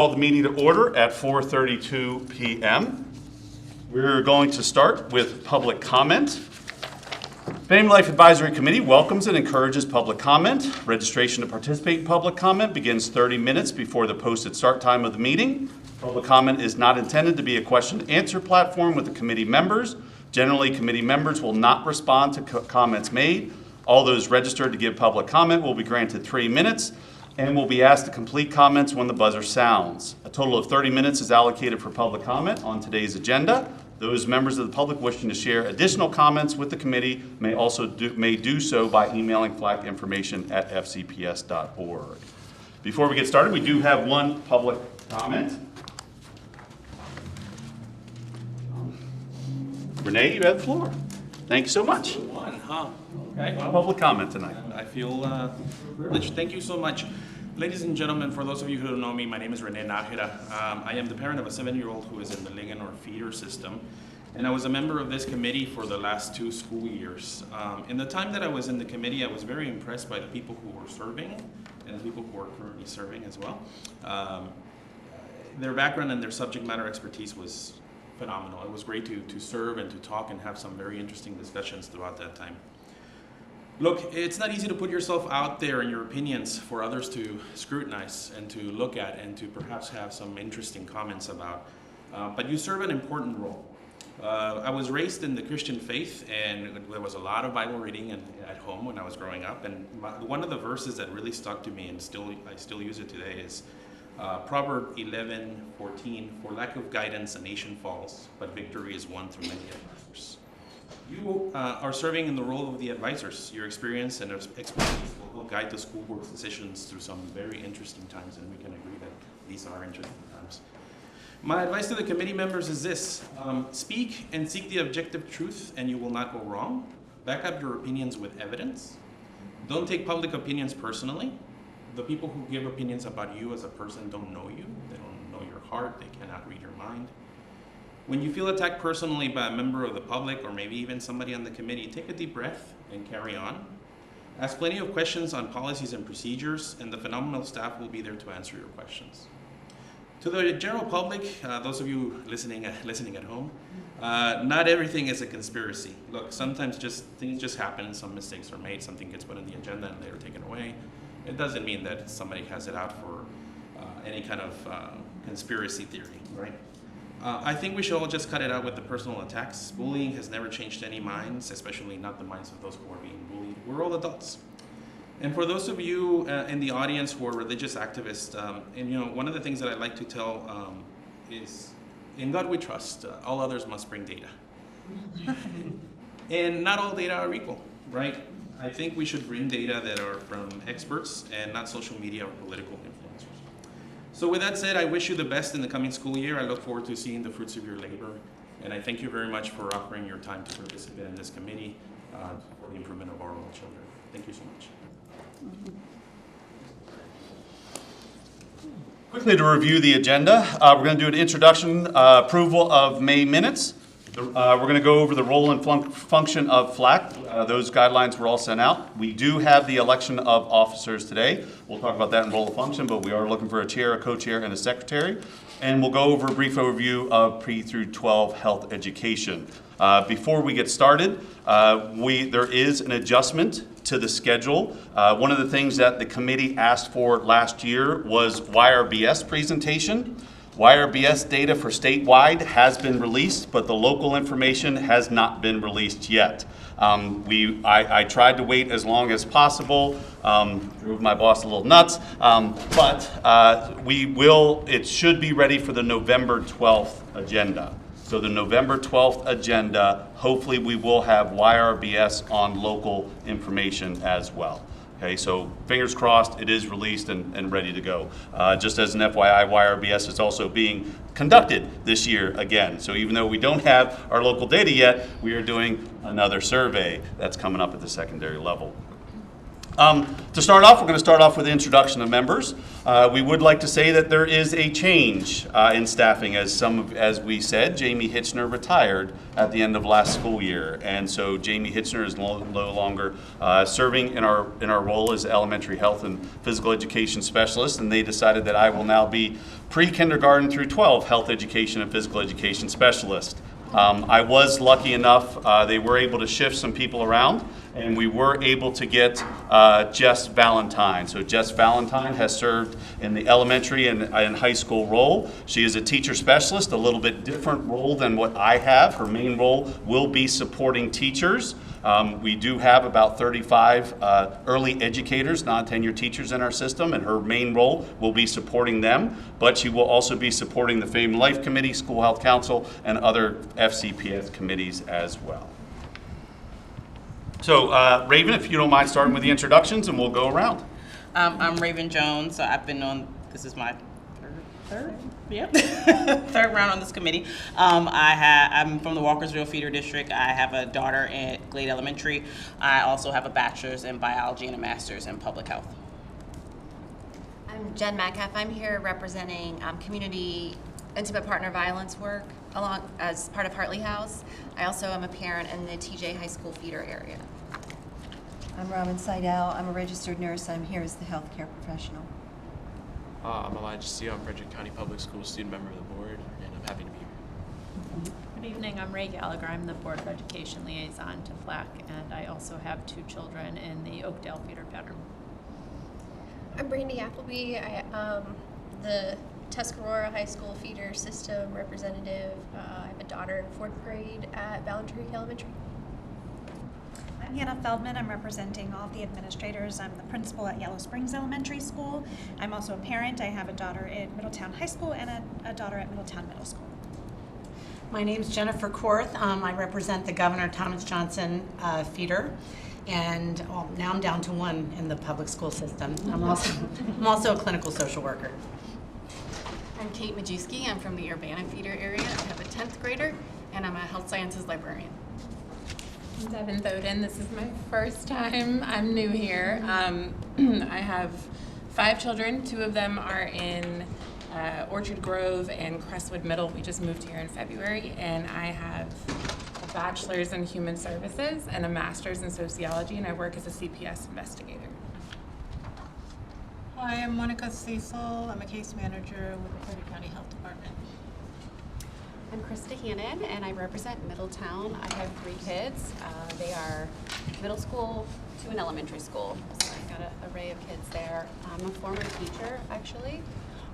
Call the meeting to order at 4:32 p.m. We're going to start with public comment. Family Life Advisory Committee welcomes and encourages public comment. Registration to participate in public comment begins 30 minutes before the posted start time of the meeting. Public comment is not intended to be a question and answer platform with the committee members. Generally, committee members will not respond to comments made. All those registered to give public comment will be granted 3 minutes and will be asked to complete comments when the buzzer sounds. A total of 30 minutes is allocated for public comment on today's agenda. Those members of the public wishing to share additional comments with the committee may do so by emailing flaginformation@fcps.org. Before we get started, we do have one public comment. Renee, you have the floor. Thank you so much. One, huh? Okay. Public comment tonight. I feel privileged. Thank you so much. Ladies and gentlemen, for those of you who don't know me, my name is Rene Nájera. I am the parent of a 7-year-old who is in the Ligan or feeder system, and I was a member of this committee for the last 2 school years. In the time that I was in the committee, I was very impressed by the people who were serving and the people who are currently serving as well. Their background and their subject matter expertise was phenomenal. It was great to serve and to talk and have some very interesting discussions throughout that time. Look, it's not easy to put yourself out there and your opinions for others to scrutinize and to look at and to perhaps have some interesting comments about, but you serve an important role. I was raised in the Christian faith, and there was a lot of Bible reading at home when I was growing up, and one of the verses that really stuck to me, and I still use it today, is Proverbs 11:14, "For lack of guidance, a nation falls, but victory is won through many advisors." You are serving in the role of the advisors. Your experience and expertise will guide the school board's decisions through some very interesting times, and we can agree that these are interesting times. My advice to the committee members is this: speak and seek the objective truth, and you will not go wrong. Back up your opinions with evidence. Don't take public opinions personally. The people who give opinions about you as a person don't know you. They don't know your heart. They cannot read your mind. When you feel attacked personally by a member of the public or maybe even somebody on the committee, take a deep breath and carry on. Ask plenty of questions on policies and procedures, and the phenomenal staff will be there to answer your questions. To the general public, those of you listening at home, not everything is a conspiracy. Look, sometimes things just happen, some mistakes are made, something gets put on the agenda and they're taken away. It doesn't mean that somebody has it out for any kind of conspiracy theory, right? I think we should all just cut it out with the personal attacks. Bullying has never changed any minds, especially not the minds of those who are being bullied. We're all adults. And for those of you in the audience who are religious activists, one of the things that I like to tell is, in God we trust, all others must bring data. And not all data are equal, right? I think we should bring data that are from experts and not social media or political influencers. So with that said, I wish you the best in the coming school year. I look forward to seeing the fruits of your labor. And I thank you very much for offering your time to participate in this committee for the improvement of our own children. Thank you so much. Quickly to review the agenda, we're going to do an introduction, approval of May minutes. We're going to go over the role and function of FLAC. Those guidelines were all sent out. We do have the election of officers today. We'll talk about that in role and function, but we are looking for a chair, a co-chair, and a secretary. And we'll go over a brief overview of pre through 12 health education. Before we get started, there is an adjustment to the schedule. One of the things that the committee asked for last year was YRBS presentation. YRBS data for statewide has been released, but the local information has not been released yet. I tried to wait as long as possible, drove my boss a little nuts, but it should be ready for the November 12th agenda. So the November 12th agenda, hopefully we will have YRBS on local information as well. Okay, so fingers crossed, it is released and ready to go. Just as an FYI, YRBS is also being conducted this year again. So even though we don't have our local data yet, we are doing another survey that's coming up at the secondary level. To start off, we're going to start off with the introduction of members. We would like to say that there is a change in staffing, as we said, Jamie Hitchner retired at the end of last school year, and so Jamie Hitchner is no longer serving in our role as elementary health and physical education specialist, and they decided that I will now be pre-kindergarten through 12 health education and physical education specialist. I was lucky enough, they were able to shift some people around, and we were able to get Jess Valentine. So Jess Valentine has served in the elementary and high school role. She is a teacher specialist, a little bit different role than what I have. Her main role will be supporting teachers. We do have about 35 early educators, non-tenured teachers in our system, and her main role will be supporting them, but she will also be supporting the Family Life Committee, School Health Council, and other FCPS committees as well. So, Raven, if you don't mind starting with the introductions, and we'll go around. I'm Raven Jones. So I've been on, this is my third round on this committee. I'm from the Walkersville Feeder District. I have a daughter at Glade Elementary. I also have a bachelor's in biology and a master's in public health. I'm Jen Metcalf. I'm here representing community intimate partner violence work along as part of Hartley House. I also am a parent in the TJ High School feeder area. I'm Robin Seidel. I'm a registered nurse. I'm here as the healthcare professional. I'm Elijah Steele. I'm Frederick County Public Schools student member of the board, and I'm happy to be here. Good evening, I'm Ray Gallagher. I'm the Board of Education Liaison to FLAC, and I also have 2 children in the Oakdale feeder pattern. I'm Brandy Appleby. I am the Tuscarora High School feeder system representative. I have a daughter in 4th grade at Ballant Creek Elementary. I'm Hannah Feldman. I'm representing all of the administrators. I'm the principal at Yellow Springs Elementary School. I'm also a parent. I have a daughter at Middletown High School and a daughter at Middletown Middle School. My name is Jennifer Korth. I represent the Governor Thomas Johnson feeder, and now I'm down to 1 in the public school system. I'm also a clinical social worker. I'm Kate Majewski. I'm from the Urbana feeder area. I have a 10th grader, and I'm a health sciences librarian. I'm Devin Thoden. This is my first time. I'm new here. I have 5 children. 2 of them are in Orchard Grove and Crestwood Middle. We just moved here in February, and I have a bachelor's in human services and a master's in sociology, and I work as a CPS investigator. Hi, I'm Monica Cecil. I'm a case manager with the Frederick County Health Department. I'm Krista Hannon, and I represent Middletown. I have 3 kids. They are middle school to an elementary school. So I've got an array of kids there. I'm a former teacher, actually.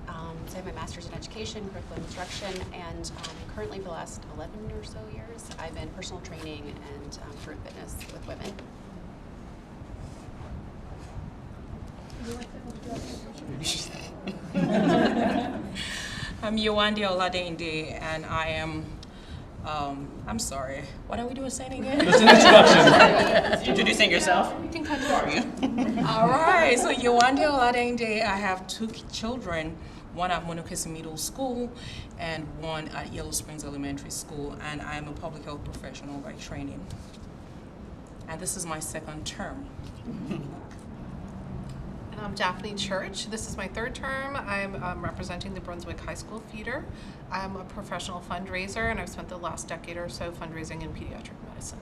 So I have my master's in education, curriculum instruction, and currently for the last 11 or so years, I've been personal training and group fitness with women. I'm Yewande Oladende, and I am, I'm sorry, what are we doing saying again? Just an introduction. Introducing yourself. You can continue. All right, so Yewande Oladende, I have 2 children, one at Monokesi Middle School and one at Yellow Springs Elementary School, and I am a public health professional by training. And this is my 2nd term. And I'm Daphne Church. This is my 3rd term. I'm representing the Brunswick High School feeder. I'm a professional fundraiser, and I've spent the last decade or so fundraising in pediatric medicine.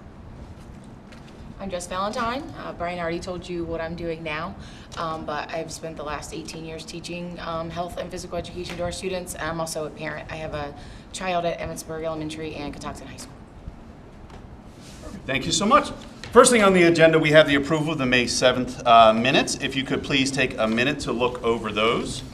I'm Jess Valentine. Brian already told you what I'm doing now, but I've spent the last 18 years teaching health and physical education to our students. I'm also a parent. I have a child at Emmitsburg Elementary and Catoctin High School. Thank you so much. First thing on the agenda, we have the approval of the May 7th minutes. If you could please take a minute to look over those.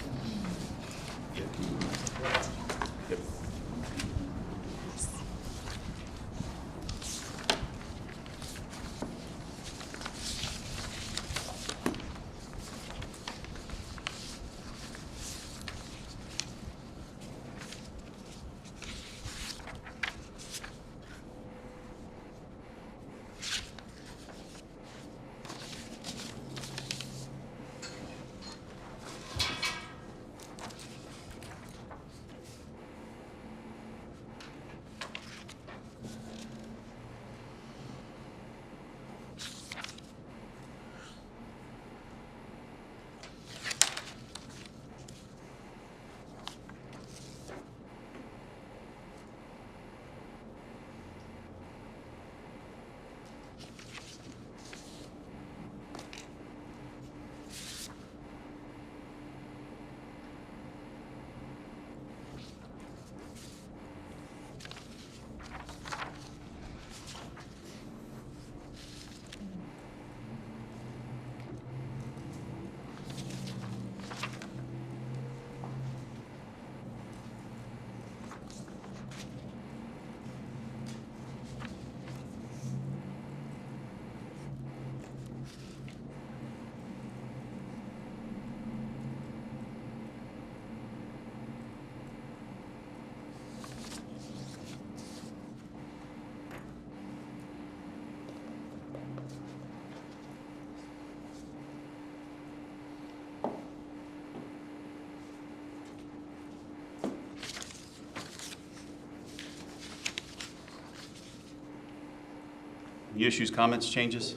Any issues, comments, changes?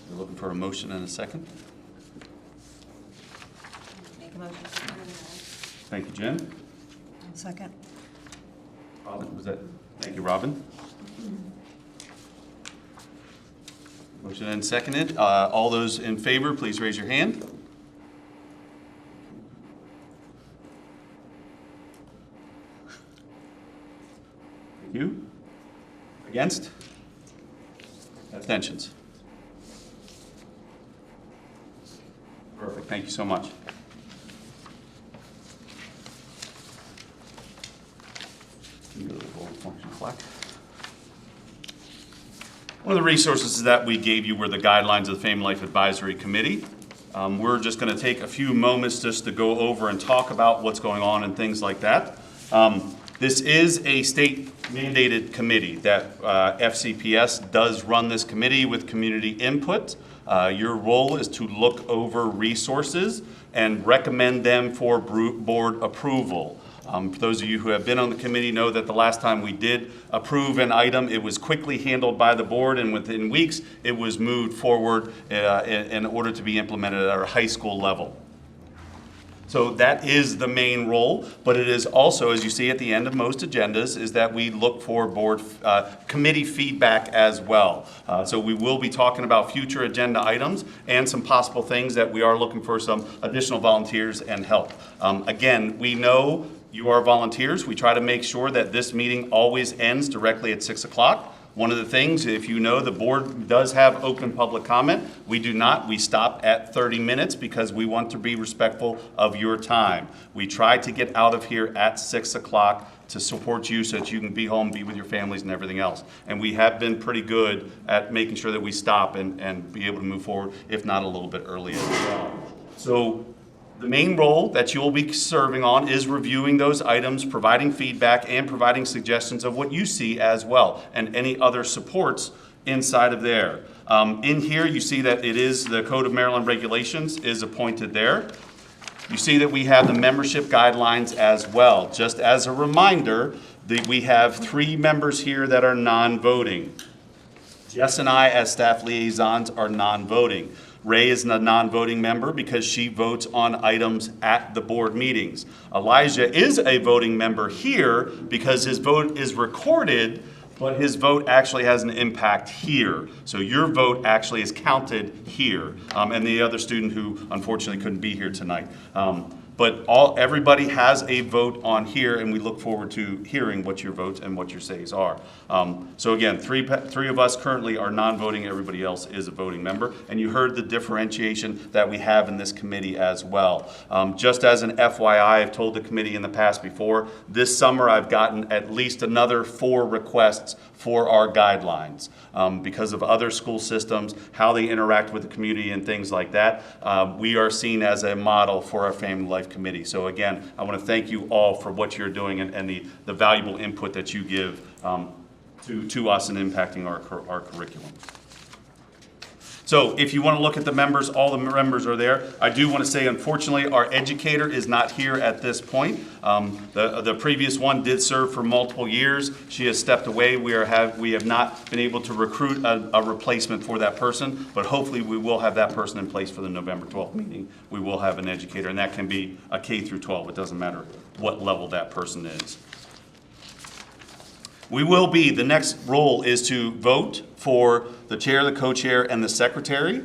We're looking for a motion and a second. Make a motion. Thank you, Jen. Second. Robin, was that? Thank you, Robin. Motion and seconded. All those in favor, please raise your hand. Thank you. Against? Abstentions? Perfect. Thank you so much. Go to the roll function plaque. One of the resources that we gave you were the guidelines of the Family Life Advisory Committee. We're just going to take a few moments just to go over and talk about what's going on and things like that. This is a state mandated committee that FCPS does run this committee with community input. Your role is to look over resources and recommend them for board approval. For those of you who have been on the committee know that the last time we did approve an item, it was quickly handled by the board, and within weeks, it was moved forward in order to be implemented at our high school level. So that is the main role, but it is also, as you see at the end of most agendas, is that we look for board committee feedback as well. So we will be talking about future agenda items and some possible things that we are looking for some additional volunteers and help. Again, we know you are volunteers. We try to make sure that this meeting always ends directly at 6 o'clock. One of the things, if you know, the board does have open public comment. We do not. We stop at 30 minutes because we want to be respectful of your time. We try to get out of here at 6 o'clock to support you so that you can be home, be with your families and everything else. And we have been pretty good at making sure that we stop and be able to move forward, if not a little bit early as well. So the main role that you will be serving on is reviewing those items, providing feedback, and providing suggestions of what you see as well, and any other supports inside of there. In here, you see that it is the Code of Maryland Regulations is appointed there. You see that we have the membership guidelines as well. Just as a reminder, we have 3 members here that are non-voting. Jess and I, as staff liaisons, are non-voting. Ray is a non-voting member because she votes on items at the board meetings. Elijah is a voting member here because his vote is recorded, but his vote actually has an impact here. So your vote actually is counted here, and the other student who unfortunately couldn't be here tonight. But everybody has a vote on here, and we look forward to hearing what your votes and what your says are. So again, three of us currently are non-voting. Everybody else is a voting member. And you heard the differentiation that we have in this committee as well. Just as an FYI, I've told the committee in the past before, this summer I've gotten at least another 4 requests for our guidelines because of other school systems, how they interact with the community and things like that. We are seen as a model for our Family Life Committee. So again, I want to thank you all for what you're doing and the valuable input that you give to us in impacting our curriculum. So if you want to look at the members, all the members are there. I do want to say, unfortunately, our educator is not here at this point. The previous one did serve for multiple years. She has stepped away. We have not been able to recruit a replacement for that person, but hopefully we will have that person in place for the November 12th meeting. We will have an educator, and that can be a K through 12. It doesn't matter what level that person is. The next role is to vote for the chair, the co-chair, and the secretary.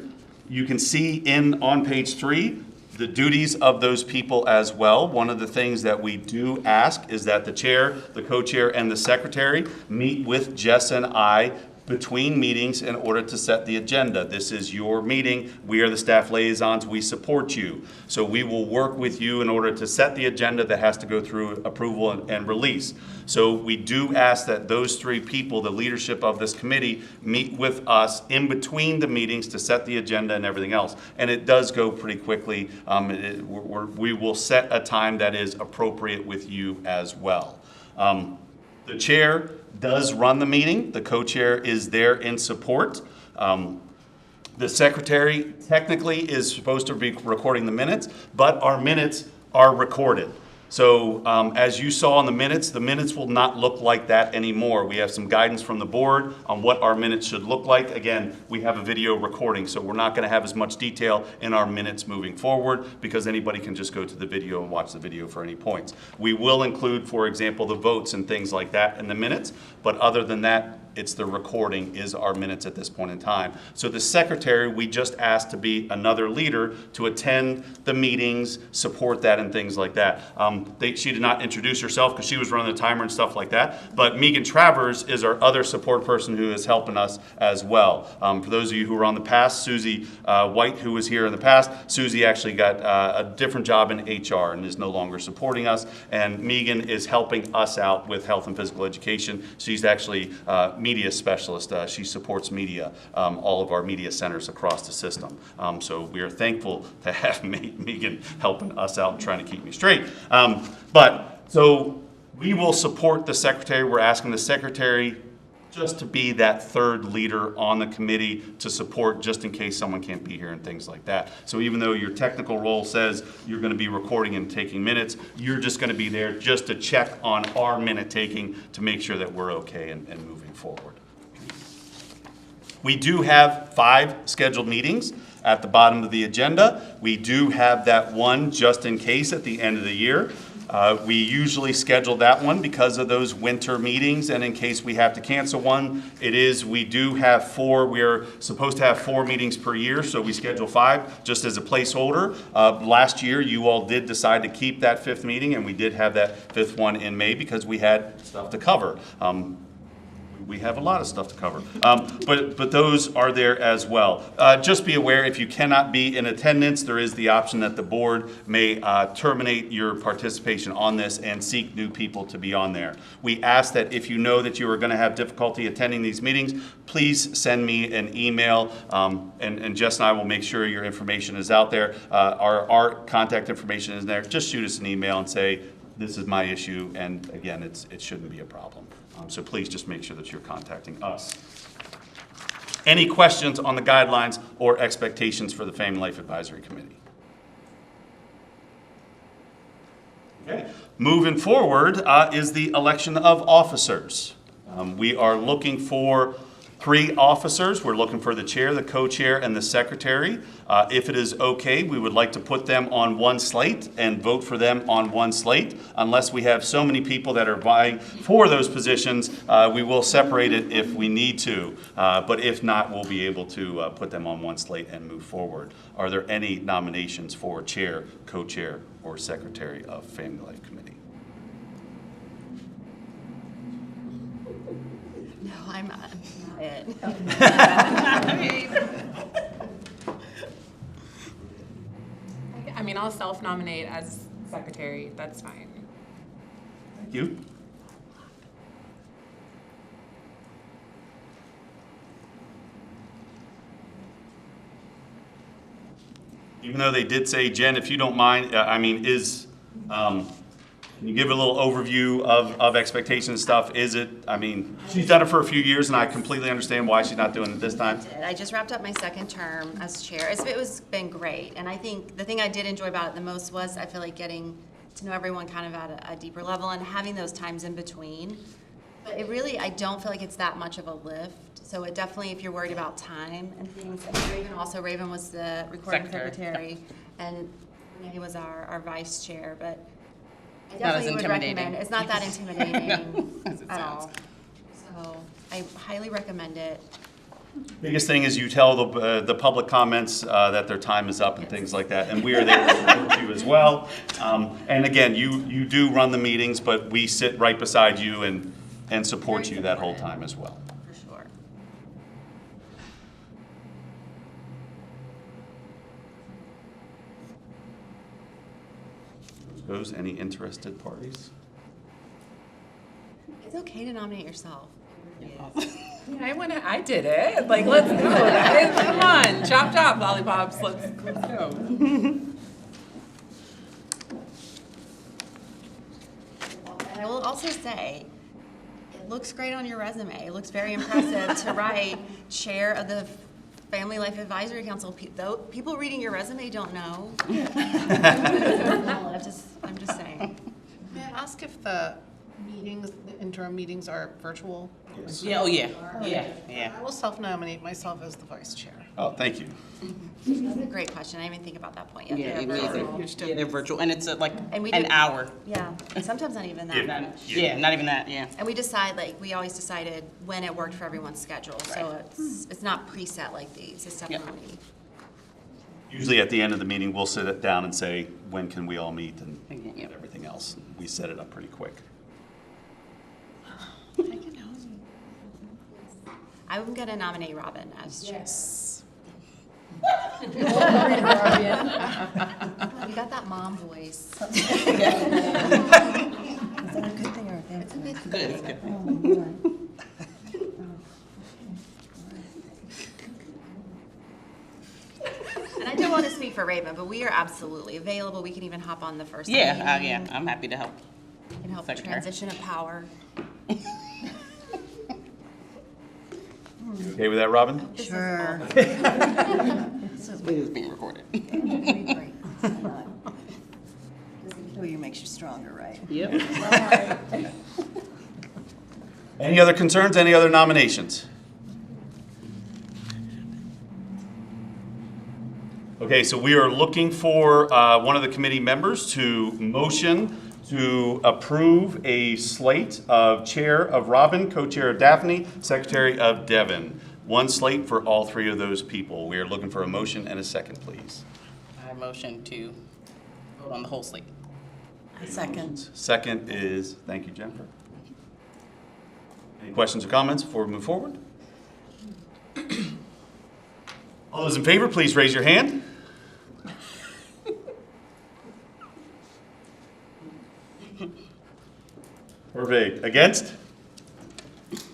You can see on page 3 the duties of those people as well. One of the things that we do ask is that the chair, the co-chair, and the secretary meet with Jess and I between meetings in order to set the agenda. This is your meeting. We are the staff liaisons. We support you. So we will work with you in order to set the agenda that has to go through approval and release. So we do ask that those 3 people, the leadership of this committee, meet with us in between the meetings to set the agenda and everything else. And it does go pretty quickly. We will set a time that is appropriate with you as well. The chair does run the meeting. The co-chair is there in support. The secretary technically is supposed to be recording the minutes, but our minutes are recorded. So as you saw in the minutes will not look like that anymore. We have some guidance from the board on what our minutes should look like. Again, we have a video recording, so we're not going to have as much detail in our minutes moving forward because anybody can just go to the video and watch the video for any points. We will include, for example, the votes and things like that in the minutes, but other than that, it's the recording is our minutes at this point in time. So the secretary, we just asked to be another leader to attend the meetings, support that and things like that. She did not introduce herself because she was running the timer and stuff like that, but Megan Travers is our other support person who is helping us as well. For those of you who were on the past, Susie White, who was here in the past, Susie actually got a different job in HR and is no longer supporting us, and Megan is helping us out with health and physical education. She's actually media specialist. She supports media, all of our media centers across the system. So we are thankful to have Megan helping us out and trying to keep me straight. So we will support the secretary. We're asking the secretary just to be that third leader on the committee to support just in case someone can't be here and things like that. So even though your technical role says you're going to be recording and taking minutes, you're just going to be there just to check on our minute taking to make sure that we're okay and moving forward. We do have 5 scheduled meetings at the bottom of the agenda. We do have that one just in case at the end of the year. We usually schedule that one because of those winter meetings, and in case we have to cancel one, we do have 4. We're supposed to have 4 meetings per year, so we schedule 5 just as a placeholder. Last year, you all did decide to keep that 5th meeting, and we did have that 5th one in May because we had stuff to cover. We have a lot of stuff to cover, but those are there as well. Just be aware, if you cannot be in attendance, there is the option that the board may terminate your participation on this and seek new people to be on there. We ask that if you know that you are going to have difficulty attending these meetings, please send me an email, and Jess and I will make sure your information is out there. Our contact information is there. Just shoot us an email and say, this is my issue, and again, it shouldn't be a problem. So please just make sure that you're contacting us. Any questions on the guidelines or expectations for the Family Life Advisory Committee? Okay. Moving forward is the election of officers. We are looking for 3 officers. We're looking for the chair, the co-chair, and the secretary. If it is okay, we would like to put them on one slate and vote for them on one slate. Unless we have so many people that are vying for those positions, we will separate it if we need to. But if not, we'll be able to put them on one slate and move forward. Are there any nominations for chair, co-chair, or secretary of Family Life Committee? No, I'm not it. I mean, I'll self-nominate as secretary. That's fine. Thank you. Even though they did say, Jen, if you don't mind, can you give a little overview of expectations and stuff? She's done it for a few years, and I completely understand why she's not doing it this time. I just wrapped up my 2nd term as chair. It's been great, and I think the thing I did enjoy about it the most was I feel like getting to know everyone kind of at a deeper level and having those times in between. But I don't feel like it's that much of a lift. So it definitely, if you're worried about time and things, and Raven was the recording secretary, and he was our vice chair, but I definitely would recommend it. It's not that intimidating at all. So I highly recommend it. Biggest thing is you tell the public comments that their time is up and things like that, and we are there to support you as well. And again, you do run the meetings, but we sit right beside you and support you that whole time as well. For sure. Goes any interested parties? It's okay to nominate yourself. I did it. Like, let's go, guys. Come on. Chop, chop, lollipops. Let's go. And I will also say, it looks great on your resume. It looks very impressive to write chair of the Family Life Advisory Council. People reading your resume don't know. I'm just saying. ask if the meetings, the interim meetings are virtual? Yeah, oh, yeah, yeah. I will self-nominate myself as the vice chair. Oh, thank you. That's a great question. I didn't even think about that point yet. Yeah, They're virtual. yeah, they're virtual, and it's like And we an did- hour. Yeah, and sometimes not even that Yeah. much. Yeah, not even that, yeah. And we decide, like, we always decided when it worked for everyone's schedule, so it's not preset like these, it's definitely. Usually at the end of the meeting, we'll sit it down and say, when can we all meet and Yep. everything else. We set it up pretty quick. I'm gonna nominate Robin as chair. Yes. You got that mom voice. Is that a good thing or a bad thing? Good, it's good. And I don't want to speak for Raven, but we are absolutely available. We can even hop on the first meeting. Yeah, I'm happy to help. We can help Secretary. transition of power. You okay with that, Robin? Sure. This is being recorded. Failure makes you stronger, right? Yep. Any other concerns, any other nominations? Okay, so we are looking for one of the committee members to motion to approve a slate of Chair of Robin, Co-Chair of Daphne, Secretary of Devon. One slate for all three of those people. We are looking for a motion and a second, please. I motion to vote on the whole slate. Second. Second is, thank you, Jennifer. Any questions or comments before we move forward? All those in favor, please raise your hand. Perfect. Against?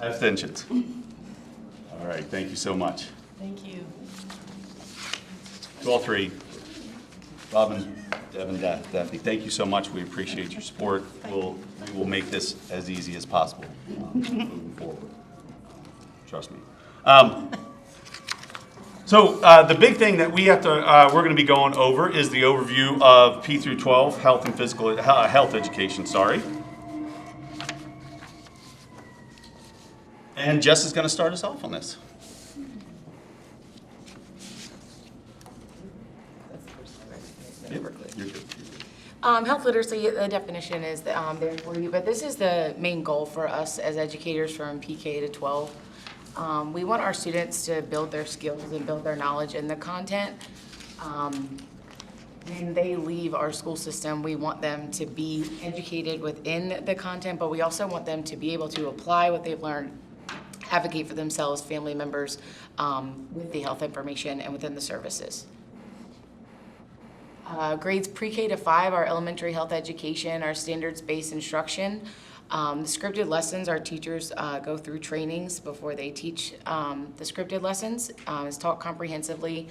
Abstentions? All right, thank you so much. Thank you. To all three, Robin, Devin, Daphne, thank you so much. We appreciate your support. We will make this as easy as possible moving forward. Trust me. So the big thing that we have to, we're going to be going over is the overview of P through 12 health and physical health education. Sorry. And Jess is going to start us off on this. You're good. Health literacy, the definition is there for you, but this is the main goal for us as educators from PK to 12. We want our students to build their skills and build their knowledge in the content. When they leave our school system, we want them to be educated within the content, but we also want them to be able to apply what they've learned, advocate for themselves, family members, with the health information and within the services. Grades pre-K to 5, our elementary health education, our standards-based instruction. The scripted lessons, our teachers go through trainings before they teach the scripted lessons. It's taught comprehensively.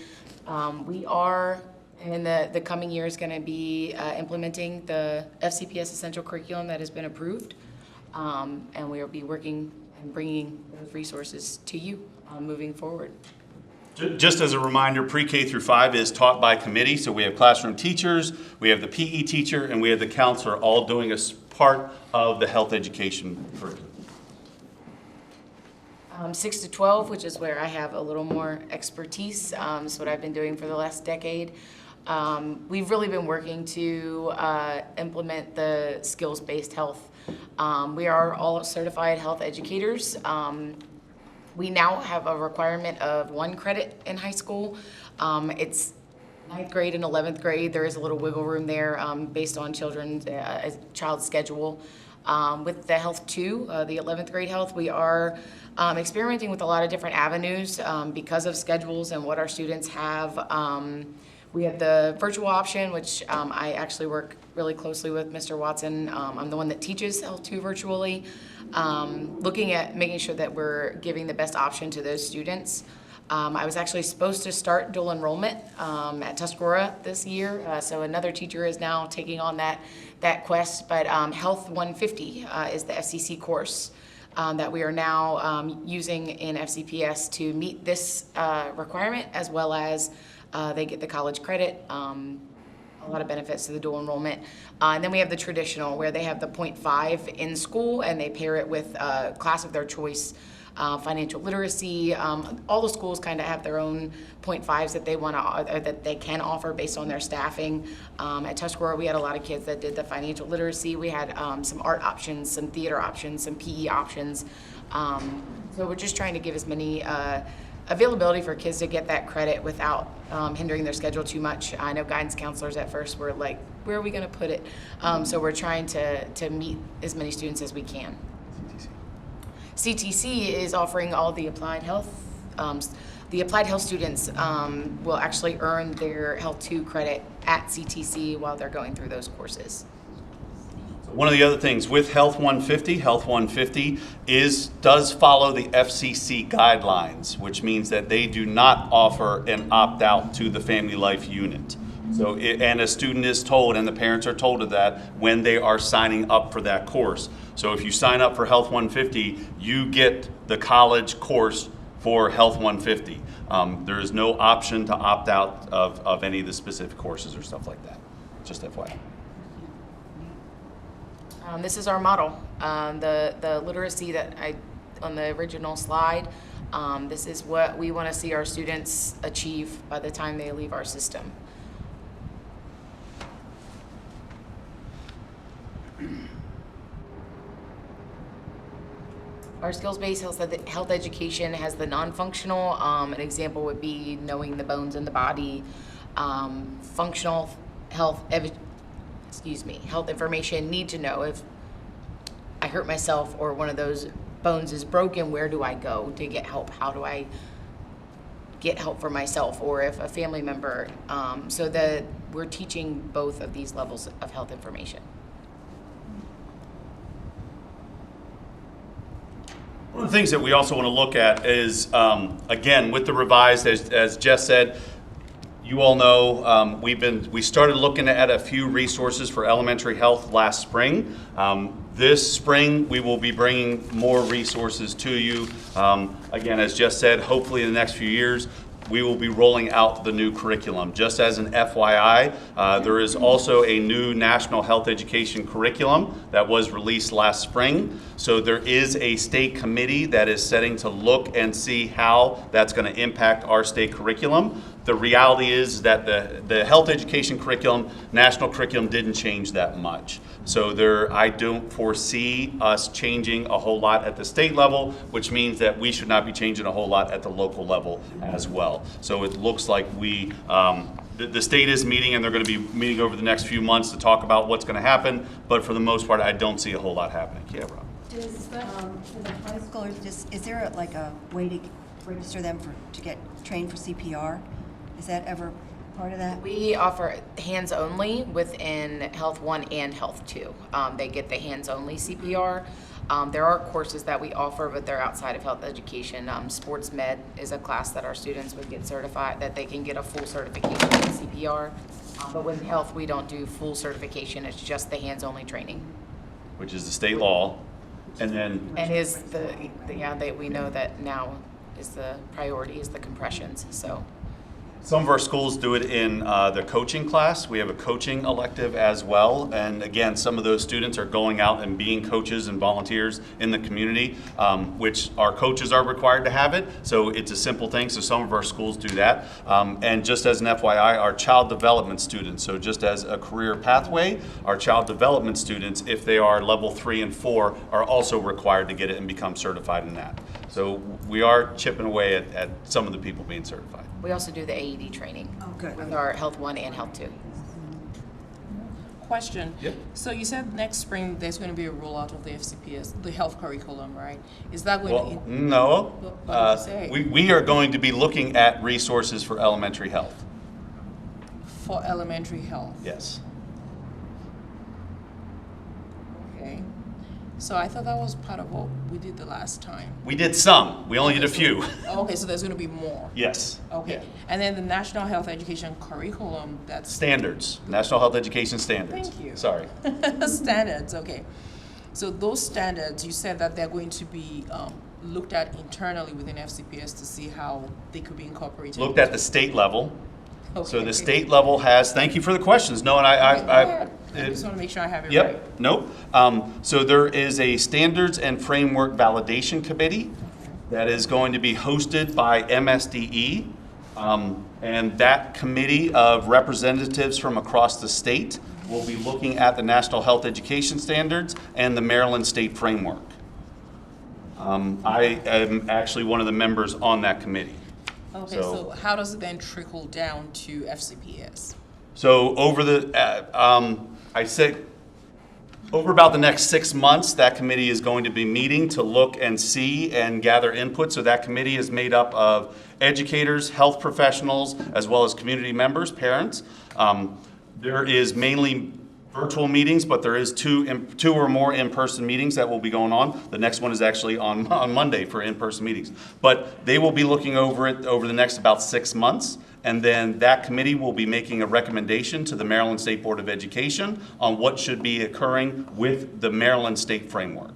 We are, in the coming years, going to be implementing the FCPS essential curriculum that has been approved. And we will be working and bringing those resources to you moving forward. Just as a reminder, pre-K through 5 is taught by committee. So we have classroom teachers, we have the PE teacher, and we have the counselor all doing a part of the health education curriculum. 6 to 12, which is where I have a little more expertise. It's what I've been doing for the last decade. We've really been working to implement the skills-based health. We are all certified health educators. We now have a requirement of 1 credit in high school. It's 9th grade and 11th grade. There is a little wiggle room there based on children's child's schedule. With the Health 2, the 11th grade health, we are experimenting with a lot of different avenues because of schedules and what our students have. We have the virtual option, which I actually work really closely with Mr. Watson. I'm the one that teaches Health 2 virtually, looking at making sure that we're giving the best option to those students. I was actually supposed to start dual enrollment at Tuscarora this year, so another teacher is now taking on that quest, but Health 150 is the FCC course that we are now using in FCPS to meet this requirement, as well as they get the college credit a lot of benefits to the dual enrollment. And then we have the traditional, where they have the 0.5 in school, and they pair it with a class of their choice, financial literacy. All the schools kind of have their own 0.5s that they want to, or that they can offer based on their staffing. At Tuscarora, we had a lot of kids that did the financial literacy. We had some art options, some theater options, some PE options. So we're just trying to give as many availability for kids to get that credit without hindering their schedule too much. I know guidance counselors at first were like, where are we going to put it? So we're trying to meet as many students as we can. CTC is offering all the applied health. The applied health students will actually earn their Health 2 credit at CTC while they're going through those courses. One of the other things with Health 150 does follow the FCC guidelines, which means that they do not offer an opt-out to the Family Life unit. So, and a student is told, and the parents are told of that when they are signing up for that course. So if you sign up for Health 150, you get the college course for Health 150. There is no option to opt out of any of the specific courses or stuff like that. Just FYI. This is our model. The literacy that on the original slide, this is what we want to see our students achieve by the time they leave our system. Our skills-based health education has the non-functional. An example would be knowing the bones in the body. Functional health information, need to know if I hurt myself or one of those bones is broken, where do I go to get help? How do I get help for myself or if a family member, so that we're teaching both of these levels of health information. One of the things that we also want to look at is, again, with the revised, as Jess said, you all know we started looking at a few resources for elementary health last spring. This spring, we will be bringing more resources to you. Again, as Jess said, hopefully in the next few years, we will be rolling out the new curriculum. Just as an FYI, there is also a new national health education curriculum that was released last spring. So there is a state committee that is setting to look and see how that's going to impact our state curriculum. The reality is that the health education curriculum, national curriculum, didn't change that much. So I don't foresee us changing a whole lot at the state level, which means that we should not be changing a whole lot at the local level as well. So it looks like the state is meeting, and they're going to be meeting over the next few months to talk about what's going to happen. But for the most part, I don't see a whole lot happening. Yeah, Rob. For the high schoolers, is there a way to register them to get trained for CPR? Is that ever part of that? We offer hands-only within Health 1 and Health 2. They get the hands-only CPR. There are courses that we offer, but they're outside of health education. Sports med is a class that our students would get certified, that they can get a full certification in CPR. But with health, we don't do full certification. It's just the hands-only training. Which is the state law. And we know that now is the priority is the compressions, so. Some of our schools do it in the coaching class. We have a coaching elective as well. And again, some of those students are going out and being coaches and volunteers in the community, which our coaches are required to have it. So it's a simple thing. So some of our schools do that. And just as an FYI, our child development students, so just as a career pathway, our child development students, if they are level 3 and 4, are also required to get it and become certified in that. So we are chipping away at some of the people being certified. We also do the AED training with our Health 1 and Health 2. Question. Yep. So you said next spring there's going to be a rollout of the FCPS, the health curriculum, right? Is that going to... No. What did you say? We are going to be looking at resources for elementary health. For elementary health? Yes. Okay. So I thought that was part of what we did the last time. We did some. We only did a few. Okay, so there's going to be more. Yes. Okay. Yeah. And then the National Health Education Curriculum, that's... Standards. National Health Education Standards. Thank you. Sorry. Standards, okay. So those standards, you said that they're going to be looked at internally within FCPS to see how they could be incorporated. Looked at the state level. So the state level has, thank you for the questions. No, and I just want to make sure I have it right. Yep, nope. So there is a Standards and Framework Validation Committee that is going to be hosted by MSDE. And that committee of representatives from across the state will be looking at the National Health Education Standards and the Maryland State Framework. I am actually one of the members on that committee. Okay, so how does it then trickle down to FCPS? So over over about the next 6 months, that committee is going to be meeting to look and see and gather input. So that committee is made up of educators, health professionals, as well as community members, parents. There is mainly virtual meetings, but there is two or more in-person meetings that will be going on. The next one is actually on Monday for in-person meetings. But they will be looking over it over the next about 6 months. And then that committee will be making a recommendation to the Maryland State Board of Education on what should be occurring with the Maryland State Framework.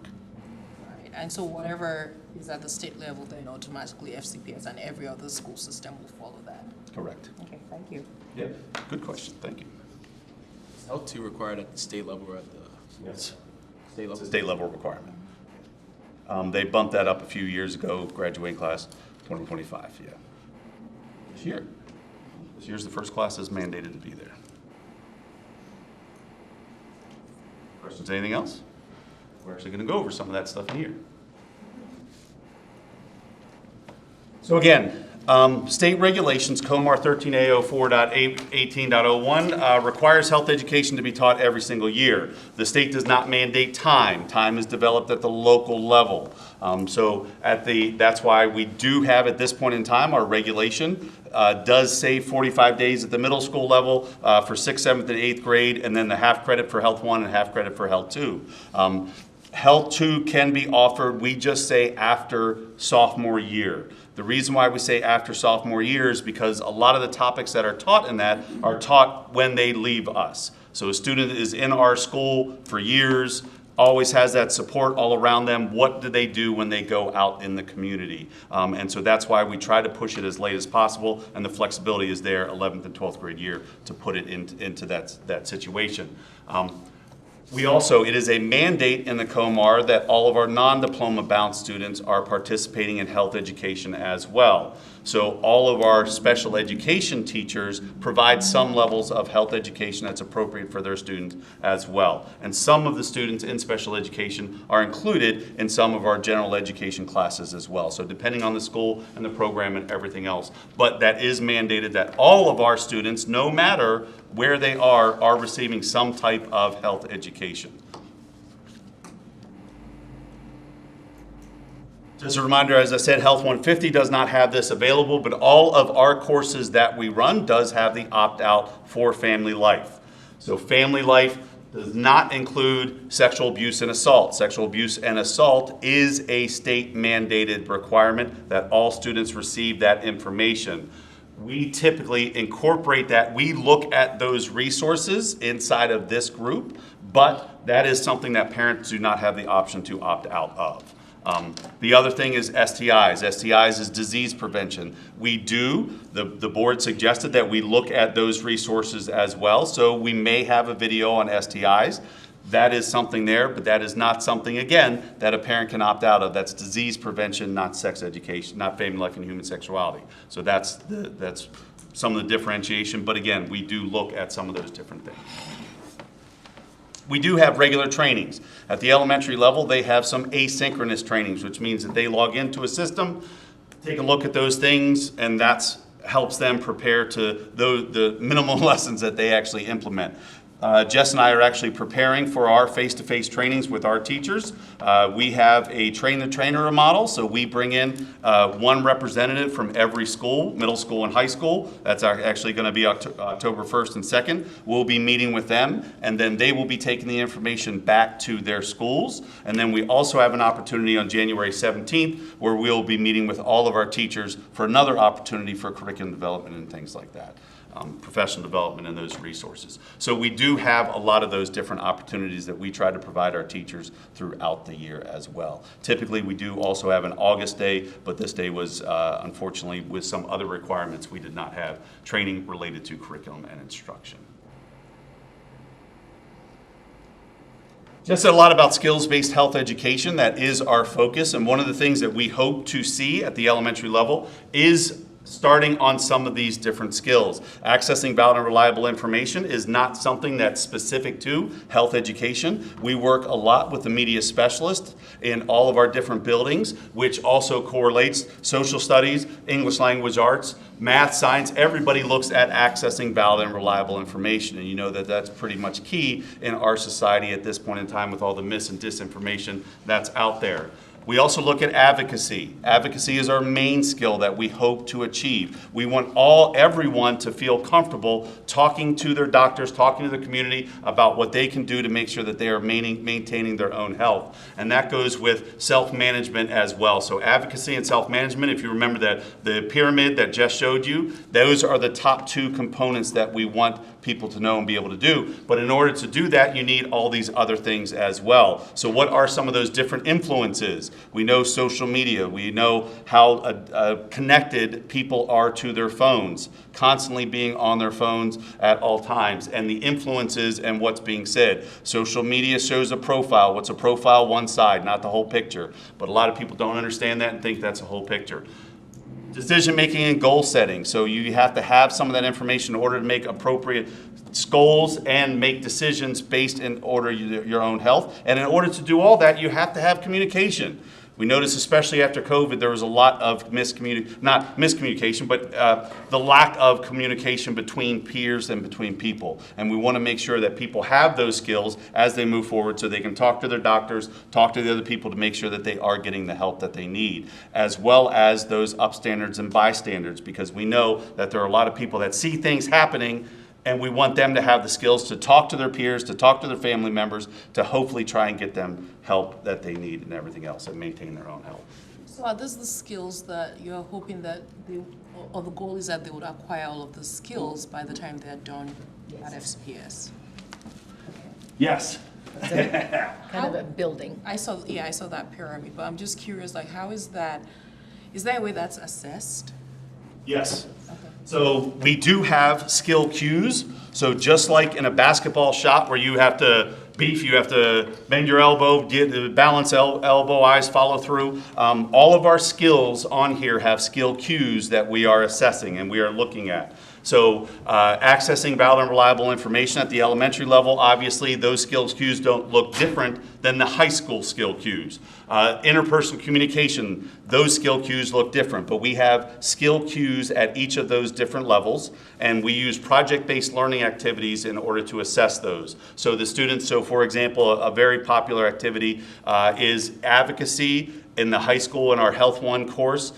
Right. And so whatever is at the state level, then automatically FCPS and every other school system will follow that. Correct. Okay, thank you. Yeah, good question. Thank you. Is Health 2 required at the state level or at the Yes. state level? It's a state level requirement. They bumped that up a few years ago, graduating class 2025, yeah. This year. This year's the first class is mandated to be there. Questions, anything else? We're actually going to go over some of that stuff in here. So again, state regulations, COMAR 13A04.18.01 requires health education to be taught every single year. The state does not mandate time. Time is developed at the local level. That's why we do have at this point in time, our regulation does say 45 days at the middle school level for 6th, 7th, and 8th grade, and then the half credit for Health 1 and half credit for Health 2. Health 2 can be offered, we just say after sophomore year. The reason why we say after sophomore year is because a lot of the topics that are taught in that are taught when they leave us. So a student is in our school for years, always has that support all around them. What do they do when they go out in the community? And so that's why we try to push it as late as possible, and the flexibility is there 11th and 12th grade year to put it into that situation. It is a mandate in the COMAR that all of our non-diploma bound students are participating in health education as well. So all of our special education teachers provide some levels of health education that's appropriate for their students as well. And some of the students in special education are included in some of our general education classes as well. So depending on the school and the program and everything else. But that is mandated that all of our students, no matter where they are receiving some type of health education. Just a reminder, as I said, Health 150 does not have this available, but all of our courses that we run does have the opt-out for Family Life. So Family Life does not include sexual abuse and assault. Sexual abuse and assault is a state mandated requirement that all students receive that information. We typically incorporate that. We look at those resources inside of this group, but that is something that parents do not have the option to opt out of. The other thing is STIs. STIs is disease prevention. The board suggested that we look at those resources as well, so we may have a video on STIs. That is something there, but that is not something, again, that a parent can opt out of. That's disease prevention, not sex education, not family life and human sexuality. So that's some of the differentiation, but again, we do look at some of those different things. We do have regular trainings. At the elementary level, they have some asynchronous trainings, which means that they log into a system, take a look at those things, and that helps them prepare to the minimal lessons that they actually implement. Jess and I are actually preparing for our face-to-face trainings with our teachers. We have a train-the-trainer model, so we bring in one representative from every school, middle school and high school. That's actually going to be October 1st and 2nd. We'll be meeting with them, and then they will be taking the information back to their schools. And then we also have an opportunity on January 17th where we'll be meeting with all of our teachers for another opportunity for curriculum development and things like that. professional development and those resources. So we do have a lot of those different opportunities that we try to provide our teachers throughout the year as well. Typically, we do also have an August day, but this day was unfortunately with some other requirements, we did not have training related to curriculum and instruction. Just said a lot about skills-based health education. That is our focus, and one of the things that we hope to see at the elementary level is starting on some of these different skills. Accessing valid and reliable information is not something that's specific to health education. We work a lot with the media specialist in all of our different buildings, which also correlates social studies, English language arts, math, science. Everybody looks at accessing valid and reliable information, and you know that that's pretty much key in our society at this point in time with all the mis and disinformation that's out there. We also look at advocacy. Advocacy is our main skill that we hope to achieve. We want everyone to feel comfortable talking to their doctors, talking to the community about what they can do to make sure that they are maintaining their own health. And that goes with self-management as well. So advocacy and self-management, if you remember that the pyramid that Jess showed you, those are the top two components that we want people to know and be able to do. But in order to do that, you need all these other things as well. So what are some of those different influences? We know social media. We know how connected people are to their phones, constantly being on their phones at all times, and the influences and what's being said. Social media shows a profile. What's a profile? One side, not the whole picture. But a lot of people don't understand that and think that's a whole picture. Decision-making and goal setting. So you have to have some of that information in order to make appropriate goals and make decisions based in order your own health. And in order to do all that, you have to have communication. We noticed, especially after COVID, there was a lot of not miscommunication, but the lack of communication between peers and between people. And we want to make sure that people have those skills as they move forward so they can talk to their doctors, talk to the other people to make sure that they are getting the help that they need, as well as those upstanders and bystanders, because we know that there are a lot of people that see things happening, and we want them to have the skills to talk to their peers, to talk to their family members, to hopefully try and get them help that they need and everything else and maintain their own health. So are these the skills that you're hoping that or the goal is that they would acquire all of the skills by the time they're done at FCPS? Yes. Kind of a building. I saw that pyramid, but I'm just curious, like, how is that, is there a way that's assessed? Yes. So we do have skill cues. So just like in a basketball shot where you have to beef, you have to bend your elbow, balance elbow, eyes follow through. All of our skills on here have skill cues that we are assessing and we are looking at. So accessing valid and reliable information at the elementary level, obviously those skills cues don't look different than the high school skill cues. Interpersonal communication, those skill cues look different, but we have skill cues at each of those different levels, and we use project-based learning activities in order to assess those. So the students, for example, a very popular activity is advocacy in the high school in our Health 1 course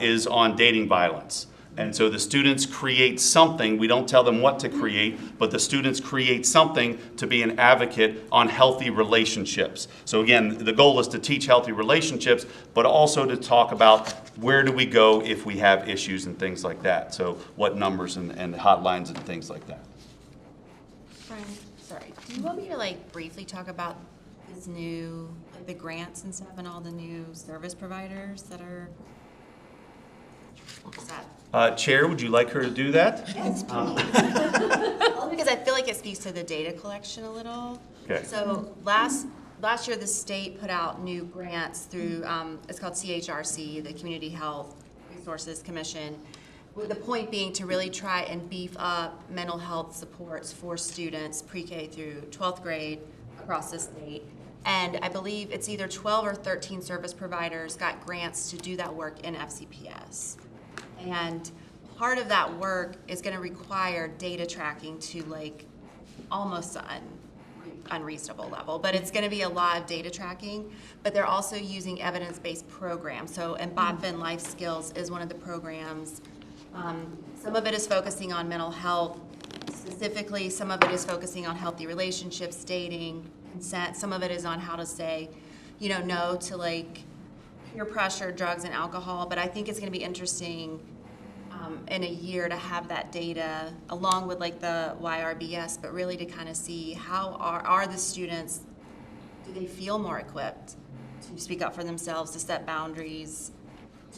is on dating violence. And so the students create something. We don't tell them what to create, but the students create something to be an advocate on healthy relationships. So again, the goal is to teach healthy relationships, but also to talk about where do we go if we have issues and things like that. So what numbers and hotlines and things like that. Brian, sorry. Do you want me to briefly talk about this new, the grants and stuff and all the new service providers that are, is that? Chair, would you like her to do that? Yes, please. Only because I feel like it speaks to the data collection a little. Okay. So last year, the state put out new grants through, it's called CHRC, the Community Health Resources Commission, with the point being to really try and beef up mental health supports for students pre-K through 12th grade across the state. And I believe it's either 12 or 13 service providers got grants to do that work in FCPS. And part of that work is going to require data tracking to almost unreasonable level, but it's going to be a lot of data tracking. But they're also using evidence-based programs. So Embodiment Life Skills is one of the programs. Some of it is focusing on mental health. Specifically, some of it is focusing on healthy relationships, dating, consent. Some of it is on how to say, no to peer pressure, drugs, and alcohol. But I think it's going to be interesting in a year to have that data along with like the YRBS, but really to kind of see how are the students, do they feel more equipped to speak up for themselves, to set boundaries,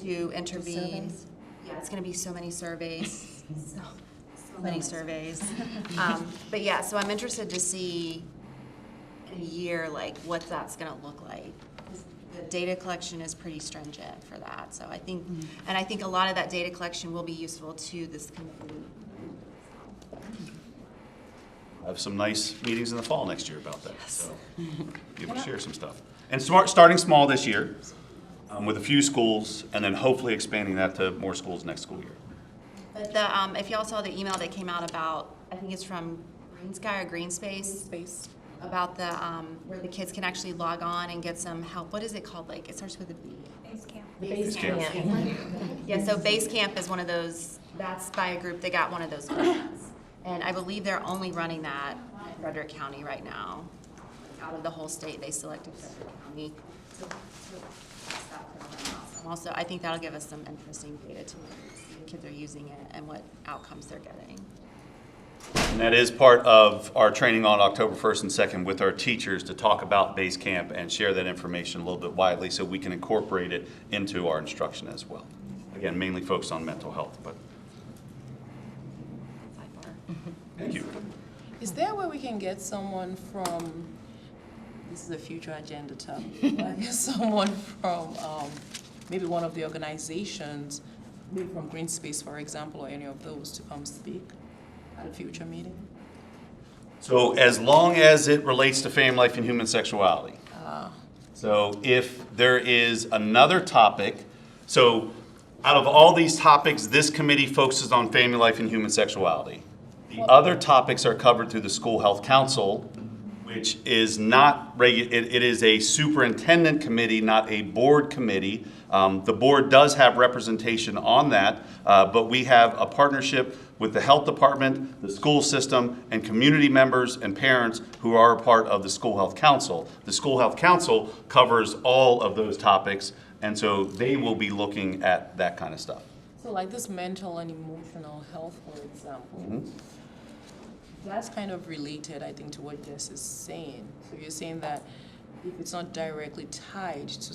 to intervene? Yeah, it's going to be so many surveys, so many surveys. But yeah, so I'm interested to see in a year like what that's going to look like. The data collection is pretty stringent for that, so I think, and I think a lot of that data collection will be useful to this committee. I have some nice meetings in the fall next year about that, so be able to share some stuff. And starting small this year with a few schools, and then hopefully expanding that to more schools next school year. But the, if y'all saw the email that came out about, I think it's from Green Sky or Green Space, about the, where the kids can actually log on and get some help. What is it called? Like, it starts with a B. Base camp. Yeah, so Base Camp is one of those, that's by a group that got one of those grants. And I believe they're only running that in Frederick County right now. Out of the whole state, they selected Frederick County. Also, I think that'll give us some interesting data to see if kids are using it and what outcomes they're getting. And that is part of our training on October 1st and 2nd with our teachers to talk about Base Camp and share that information a little bit widely so we can incorporate it into our instruction as well. Again, mainly focused on mental health, but thank you. Is there a way we can get someone from, this is a future agenda topic, like someone from maybe one of the organizations, maybe from Green Space, for example, or any of those to come speak at a future meeting? So as long as it relates to family life and human sexuality. So if there is another topic, so out of all these topics, this committee focuses on family life and human sexuality. The other topics are covered through the School Health Council, which is not it is a superintendent committee, not a board committee. The board does have representation on that, but we have a partnership with the health department, the school system, and community members and parents who are a part of the School Health Council. The School Health Council covers all of those topics, and so they will be looking at that kind of stuff. So like this mental and emotional health, for example, that's kind of related, I think, to what Jess is saying. So you're saying that if it's not directly tied to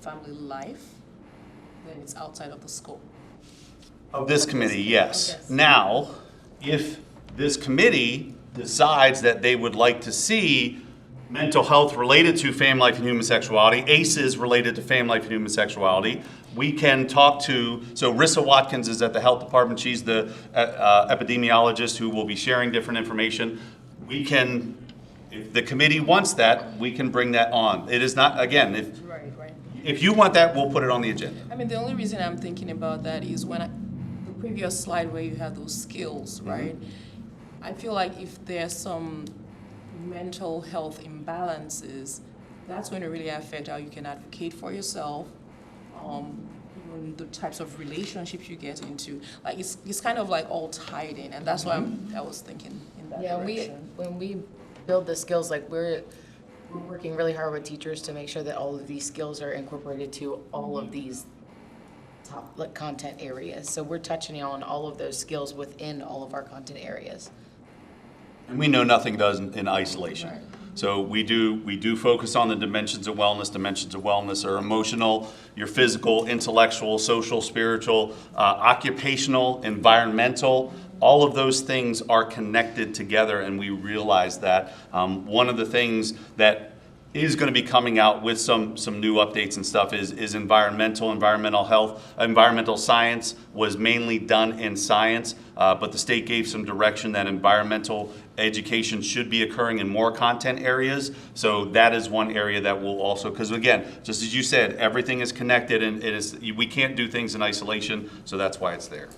family life, then it's outside of the scope. Of this committee, yes. Now, if this committee decides that they would like to see mental health related to family life and human sexuality, ACEs related to family life and human sexuality, we can talk to, so Rissa Watkins is at the health department. She's the epidemiologist who will be sharing different information. We can, if the committee wants that, we can bring that on. It is not, again, if you want that, we'll put it on the agenda. I mean, the only reason I'm thinking about that is when the previous slide where you have those skills, right? I feel like if there's some mental health imbalances, that's going to really affect how you can advocate for yourself, even the types of relationships you get into. Like it's kind of like all tied in, and that's why I was thinking in that direction. When we build the skills, like we're working really hard with teachers to make sure that all of these skills are incorporated to all of these top content areas. So we're touching on all of those skills within all of our content areas. And we know nothing does in isolation. Right. So we do focus on the dimensions of wellness. Dimensions of wellness are emotional, your physical, intellectual, social, spiritual, occupational, environmental. All of those things are connected together, and we realize that. One of the things that is going to be coming out with some new updates and stuff is environmental health. Environmental science was mainly done in science, but the state gave some direction that environmental education should be occurring in more content areas. So that is one area that will also, because again, just as you said, everything is connected, and we can't do things in isolation, so that's why it's there.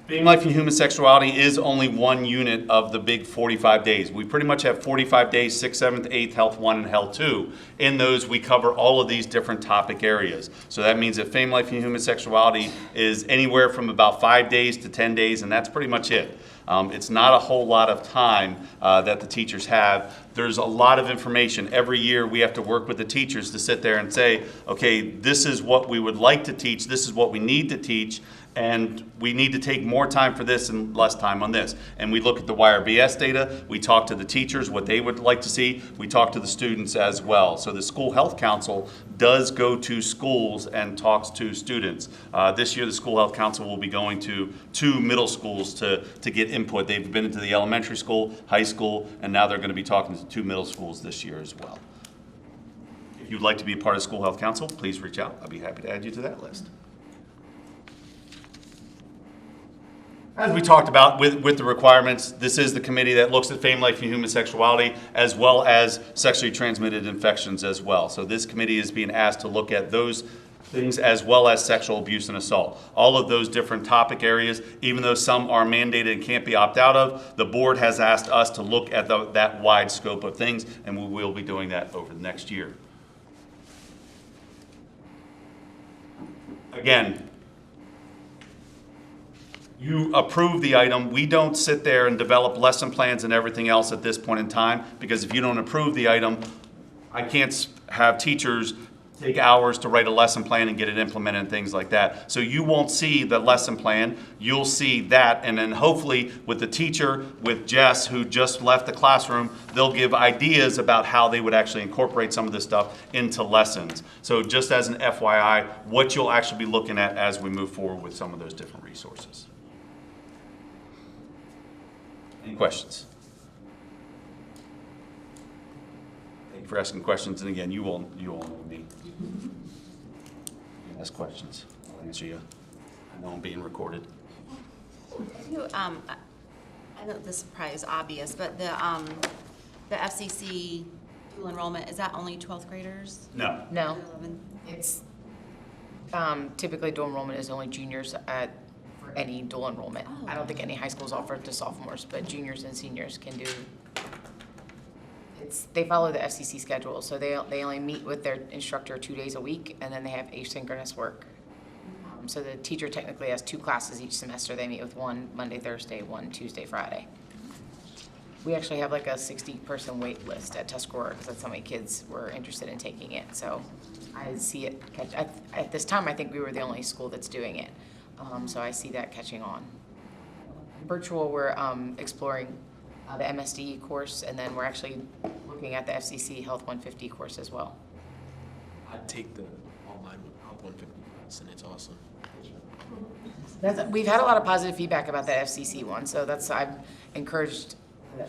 Family life and human sexuality is only one unit of the big 45 days. We pretty much have 45 days, 6th, 7th, 8th, Health 1, and Health 2. In those, we cover all of these different topic areas. So that means that family life and human sexuality is anywhere from about 5 days to 10 days, and that's pretty much it. It's not a whole lot of time that the teachers have. There's a lot of information. Every year we have to work with the teachers to sit there and say, okay, this is what we would like to teach, this is what we need to teach, and we need to take more time for this and less time on this. And we look at the YRBS data, we talk to the teachers, what they would like to see, we talk to the students as well. So the School Health Council does go to schools and talks to students. This year the School Health Council will be going to 2 middle schools to get input. They've been into the elementary school, high school, and now they're going to be talking to 2 middle schools this year as well. If you'd like to be a part of School Health Council, please reach out. I'd be happy to add you to that list. As we talked about with the requirements, this is the committee that looks at family life and human sexuality as well as sexually transmitted infections as well. So this committee is being asked to look at those things as well as sexual abuse and assault. All of those different topic areas, even though some are mandated and can't be opted out of, the board has asked us to look at that wide scope of things, and we will be doing that over the next year. Again, you approve the item. We don't sit there and develop lesson plans and everything else at this point in time, because if you don't approve the item, I can't have teachers take hours to write a lesson plan and get it implemented and things like that. So you won't see the lesson plan, you'll see that, and then hopefully with the teacher, with Jess, who just left the classroom, they'll give ideas about how they would actually incorporate some of this stuff into lessons. So just as an FYI, what you'll actually be looking at as we move forward with some of those different resources. Any questions? Thank you for asking questions, and again, you all know me. Ask questions, I'll answer you. I know I'm being recorded. I know this probably is obvious, but the FCC dual enrollment, is that only 12th graders? No. No, it's typically dual enrollment is only juniors for any dual enrollment. Oh. I don't think any high schools offer it to sophomores, but juniors and seniors can do. They follow the FCC schedule, so they only meet with their instructor 2 days a week, and then they have asynchronous work. So the teacher technically has 2 classes each semester. They meet with one Monday, Thursday, one Tuesday, Friday. We actually have like a 60-person wait list at Tuscarora because that's how many kids were interested in taking it. So I see it at this time. I think we were the only school that's doing it. So I see that catching on. Virtual, we're exploring the MSD course, and then we're actually looking at the FCC Health 150 course as well. I'd take the online Health 150 class, and it's awesome. We've had a lot of positive feedback about the FCC one, so I've encouraged the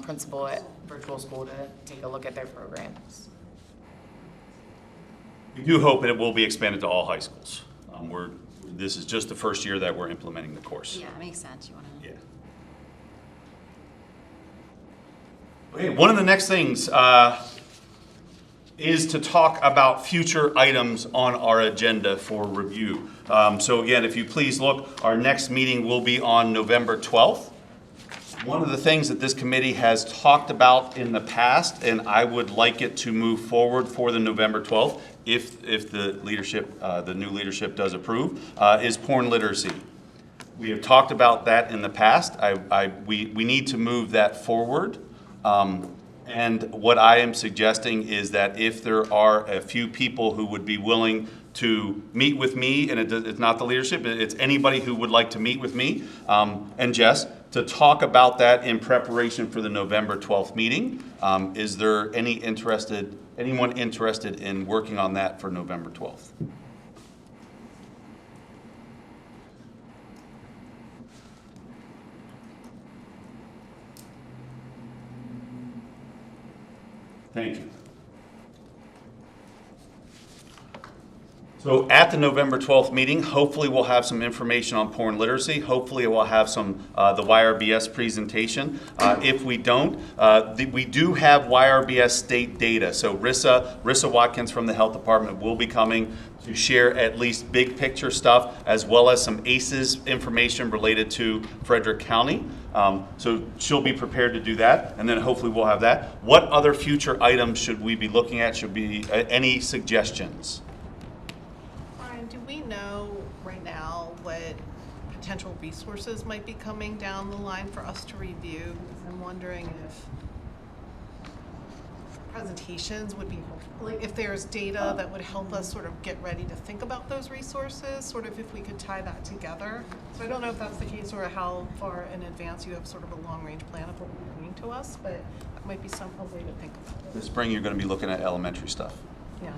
principal at virtual school to take a look at their programs. We do hope that it will be expanded to all high schools. This is just the first year that we're implementing the course. Yeah, it makes sense. You want to. Yeah. Okay, one of the next things is to talk about future items on our agenda for review. So again, if you please look, our next meeting will be on November 12th. One of the things that this committee has talked about in the past, and I would like it to move forward for the November 12th, if the leadership, the new leadership does approve, is porn literacy. We have talked about that in the past. We need to move that forward. And what I am suggesting is that if there are a few people who would be willing to meet with me, and it's not the leadership, it's anybody who would like to meet with me and Jess to talk about that in preparation for the November 12th meeting. Is there anyone interested in working on that for November 12th? Thank you. So at the November 12th meeting, hopefully we'll have some information on porn literacy. Hopefully we'll have some the YRBS presentation. If we don't, we do have YRBS state data. So Rissa Watkins from the Health Department will be coming to share at least big picture stuff as well as some ACEs information related to Frederick County. So she'll be prepared to do that, and then hopefully we'll have that. What other future items should we be looking at? Should be any suggestions? Do we know right now what potential resources might be coming down the line for us to review. I'm wondering if presentations would be helpful, like if there's data that would help us sort of get ready to think about those resources, sort of if we could tie that together. So I don't know if that's the case or how far in advance you have sort of a long-range plan of what you're bringing to us, but that might be a way to think about it. This spring, you're going to be looking at elementary stuff. Yeah.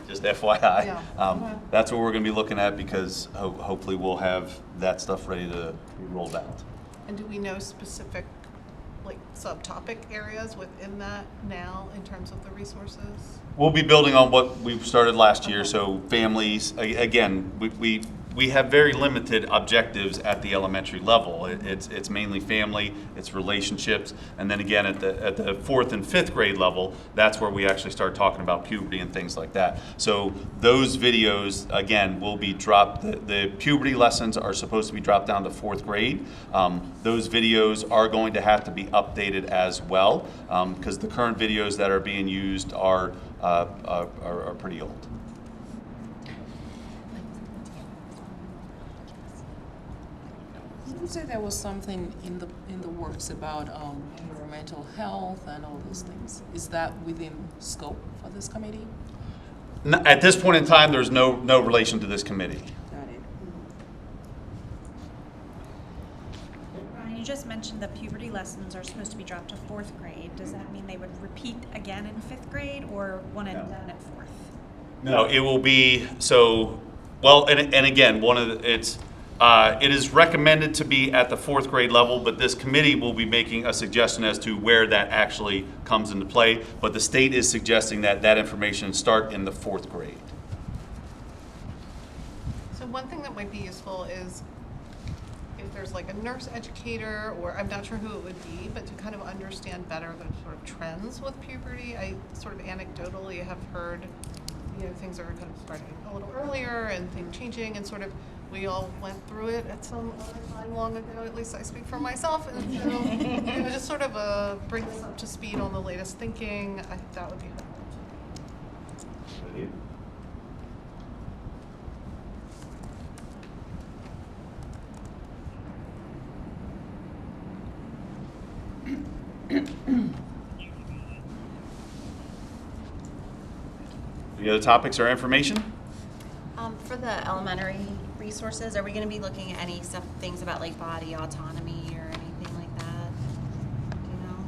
Just FYI. Yeah. That's what we're going to be looking at because hopefully we'll have that stuff ready to be rolled out. And do we know specific like subtopic areas within that now in terms of the resources? We'll be building on what we started last year. So families, again, we have very limited objectives at the elementary level. It's mainly family, it's relationships, and then again at the 4th and 5th grade level, that's where we actually start talking about puberty and things like that. So those videos again will be dropped. The puberty lessons are supposed to be dropped down to 4th grade. Those videos are going to have to be updated as well because the current videos that are being used are pretty old. You said there was something in the works about environmental health and all those things. Is that within scope for this committee? At this point in time, there's no relation to this committee. Got it. Ryan, you just mentioned the puberty lessons are supposed to be dropped to 4th grade. Does that mean they would repeat again in 5th grade or one and done at 4th? No, it will be so. Well, and again, it is recommended to be at the 4th grade level, but this committee will be making a suggestion as to where that actually comes into play. But the state is suggesting that that information start in the 4th grade. So one thing that might be useful is if there's like a nurse educator, or I'm not sure who it would be, but to kind of understand better the sort of trends with puberty. I sort of anecdotally have heard, things are kind of starting a little earlier and things changing, and sort of we all went through it at some other time long ago, at least I speak for myself, and so just sort of bring us up to speed on the latest thinking. I think that would be helpful. Any other topics or information? For the elementary resources, are we going to be looking at any things about like body autonomy or anything like that? Do you know?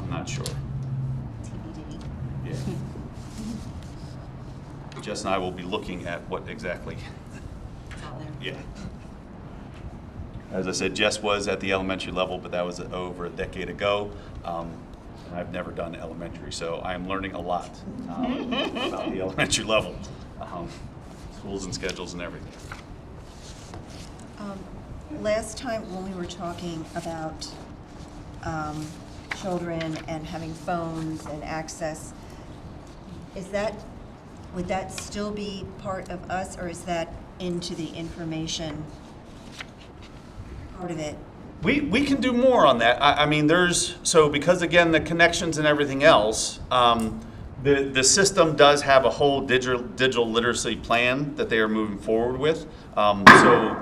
I'm not sure. TBD. Yeah. Jess and I will be looking at what exactly. It's out there. Yeah. As I said, Jess was at the elementary level, but that was over a decade ago. And I've never done elementary, so I am learning a lot about the elementary level, schools and schedules and everything. Last time when we were talking about children and having phones and access, would that still be part of us, or is that into the information part of it? We can do more on that. I mean, because again, the connections and everything else, the system does have a whole digital literacy plan that they are moving forward with. So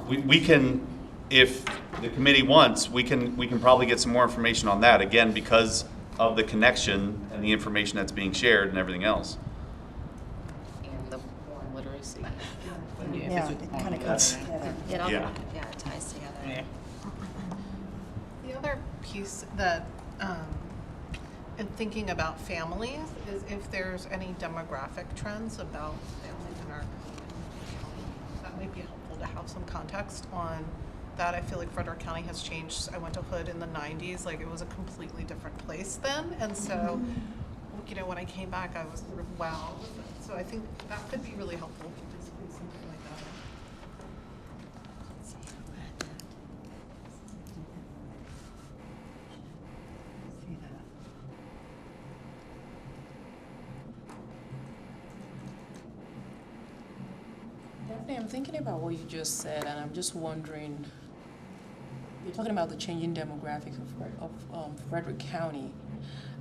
we can, if the committee wants, we can probably get some more information on that, again, because of the connection and the information that's being shared and everything else. And the foreign literacy. Yeah, it kind of comes together. Yeah, it ties together. Yeah. The other piece that, in thinking about families, is if there's any demographic trends about families in our county. That might be helpful to have some context on that. I feel like Frederick County has changed. I went to Hood in the 90s, like it was a completely different place then. And so, when I came back, I was sort of wowed with it. So I think that could be really helpful to display something like that. Daphne, I'm thinking about what you just said, and I'm just wondering, you're talking about the changing demographics of Frederick County.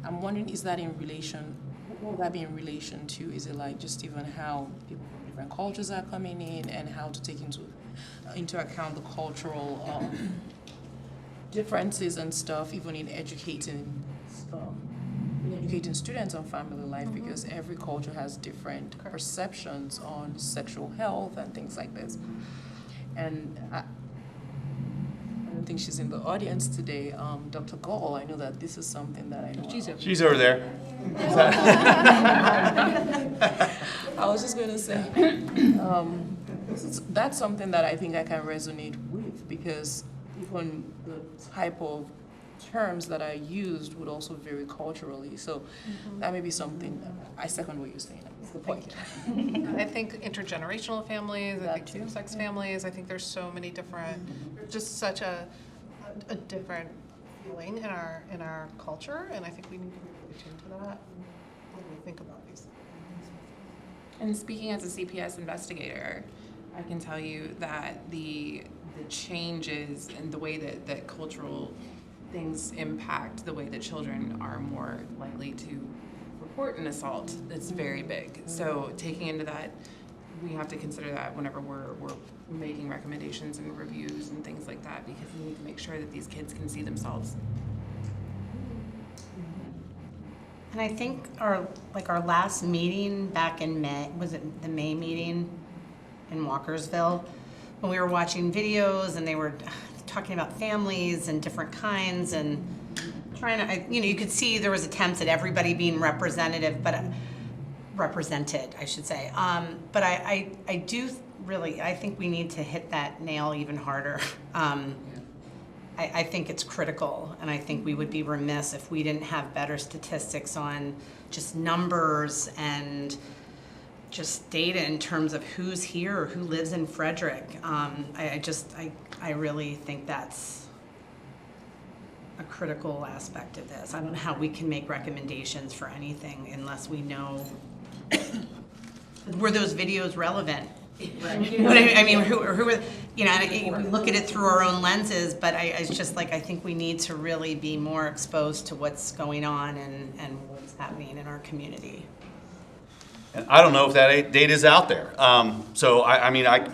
I'm wondering, is that in relation, what will that be in relation to? Is it like just even how people from different cultures are coming in and how to take into into account the cultural differences and stuff, even in educating students on family life, because every culture has different perceptions on sexual health and things like this. And I don't think she's in the audience today. Dr. Gall, I know that this is something that I know. She's over there. I was just going to say, that's something that I think I can resonate with, because even the type of terms that I used would also vary culturally. So that may be something, I second what you're saying. That's the point. I think intergenerational families, I think same-sex families, I think there's so many different, just such a different feeling in our culture, and I think we need to pay attention to that when we think about these things. And speaking as a CPS investigator, I can tell you that the changes in the way that cultural things impact the way that children are more likely to report an assault, it's very big. So taking into that, we have to consider that whenever we're making recommendations and reviews and things like that, because we need to make sure that these kids can see themselves. And I think our last meeting back in May, was it the May meeting in Walkersville, when we were watching videos and they were talking about families and different kinds and trying to, you could see there was attempts at everybody being represented, I should say. But I do really, I think we need to hit that nail even harder. I think it's critical, and I think we would be remiss if we didn't have better statistics on just numbers and just data in terms of who's here or who lives in Frederick. I really think that's a critical aspect of this. I don't know how we can make recommendations for anything unless we know, were those videos relevant? You know what I mean? Who are, we look at it through our own lenses, but it's just like, I think we need to really be more exposed to what's going on and what's happening in our community. And I don't know if that data is out there. So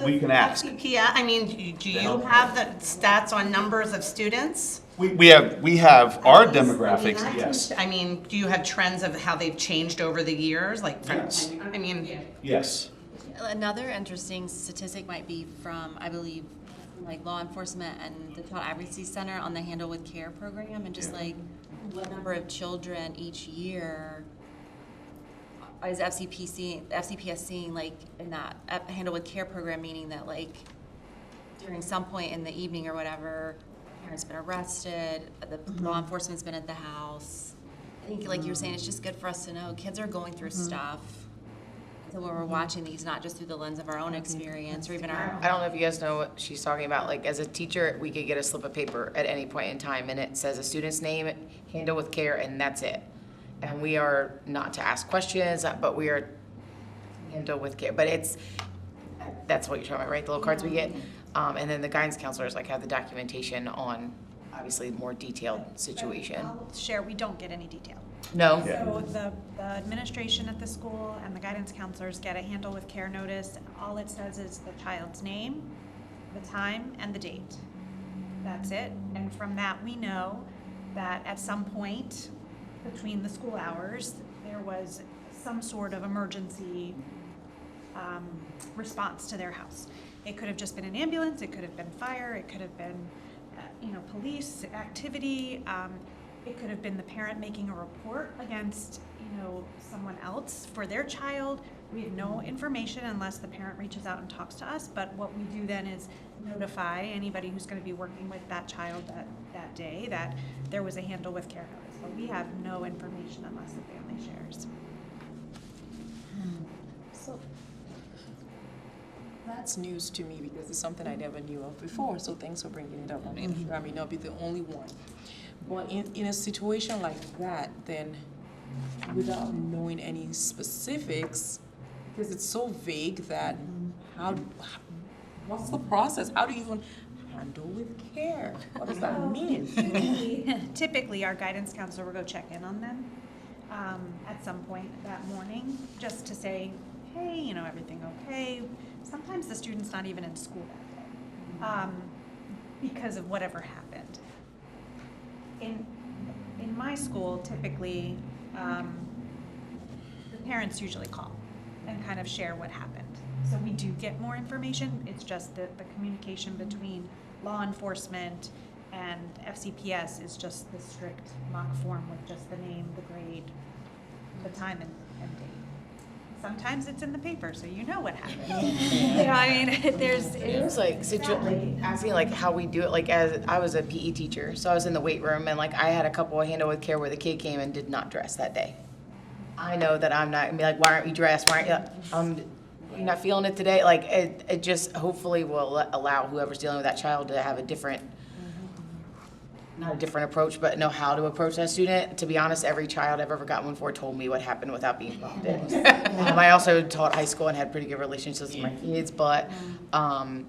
we can ask. Yeah, I mean, do you have the stats on numbers of students? We have our demographics, yes. I mean, do you have trends of how they've changed over the years? Yes. I mean. Yes. Another interesting statistic might be from, I believe, like law enforcement and the Child Advocacy Center on the Handle with Care program, and just like what number of children each year is FCPS seeing like in that Handle with Care program, meaning that like during some point in the evening or whatever, a parent's been arrested, the law enforcement's been at the house. I think like you were saying, it's just good for us to know kids are going through stuff. So when we're watching these, not just through the lens of our own experience or even our. I don't know if you guys know what she's talking about. Like, as a teacher, we could get a slip of paper at any point in time, and it says a student's name, Handle with Care, and that's it. And we are not to ask questions, but we are Handle with Care. But that's what you're talking about, right? The little cards we get. And then the guidance counselors have the documentation on, obviously, more detailed situation. I'll share, we don't get any detail. No? So the administration at the school and the guidance counselors get a Handle with Care notice. All it says is the child's name, the time, and the date. That's it. And from that, we know that at some point between the school hours, there was some sort of emergency response to their house. It could have just been an ambulance, it could have been fire, it could have been police activity. It could have been the parent making a report against, someone else for their child. We have no information unless the parent reaches out and talks to us, but what we do then is notify anybody who's going to be working with that child that day that there was a Handle with Care notice. But we have no information unless the family shares. So that's news to me because it's something I never knew of before, so thanks for bringing it up. I may not be the only one. But in a situation like that, then without knowing any specifics, because it's so vague that what's the process? How do you even handle with care? What does that mean? Typically, our guidance counselor will go check in on them at some point that morning, just to say, hey, everything okay? Sometimes the student's not even in school that day. because of whatever happened. In my school, typically, the parents usually call and kind of share what happened. So we do get more information. It's just that the communication between law enforcement and FCPS is just the strict mock form with just the name, the grade, the time and date. Sometimes it's in the paper, so you know what happened. You know, I mean, It's like asking like how we do it. Like as I was a PE teacher, so I was in the weight room and like I had a couple of handle with care where the kid came and did not dress that day. I know that I'm not gonna be like, why aren't you dressed? Why aren't you? You're not feeling it today. Like it just hopefully will allow whoever's dealing with that child to have a different, not a different approach, but know how to approach that student. To be honest, every child I've ever gotten one for told me what happened without being involved in. I also taught high school and had pretty good relationships with my kids, but I'm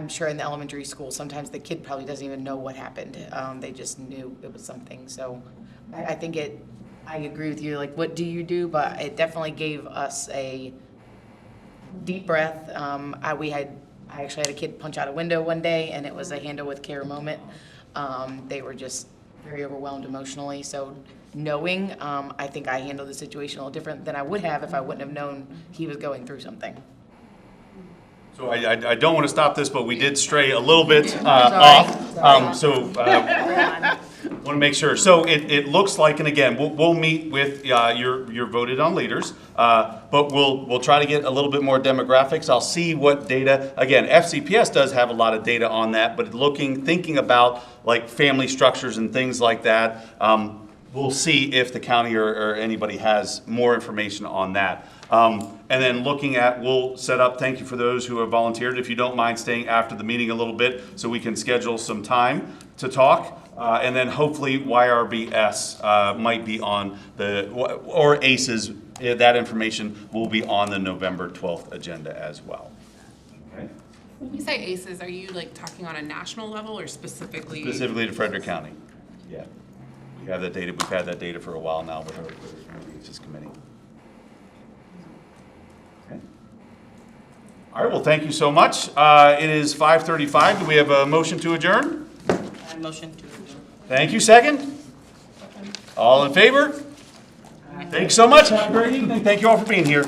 sure in the elementary school, sometimes the kid probably doesn't even know what happened. They just knew it was something. So I think I agree with you, like, what do you do? But it definitely gave us a deep breath. I actually had a kid punch out a window one day, and it was a handle with care moment. They were just very overwhelmed emotionally. So knowing, I think I handled the situation a little different than I would have if I wouldn't have known he was going through something. So I don't want to stop this, but we did stray a little bit off. Want to make sure. So it looks like, and again, we'll meet with your voted on leaders, but we'll try to get a little bit more demographics. I'll see what data. Again, FCPS does have a lot of data on that, but thinking about like family structures and things like that. We'll see if the county or anybody has more information on that. And then we'll set up, thank you for those who have volunteered. If you don't mind staying after the meeting a little bit so we can schedule some time to talk. And then hopefully YRBS might be on or ACES, that information will be on the November 12th agenda as well. Okay. When you say ACES, are you like talking on a national level or specifically? Specifically to Frederick County. Yeah. We have that data. We've had that data for a while now with our ACES committee. Okay. All right. Well, thank you so much. It is 5:35. Do we have a motion to adjourn? Motion to adjourn. Thank you. Second? All in favor? Thanks so much. Have a great evening. Thank you all for being here.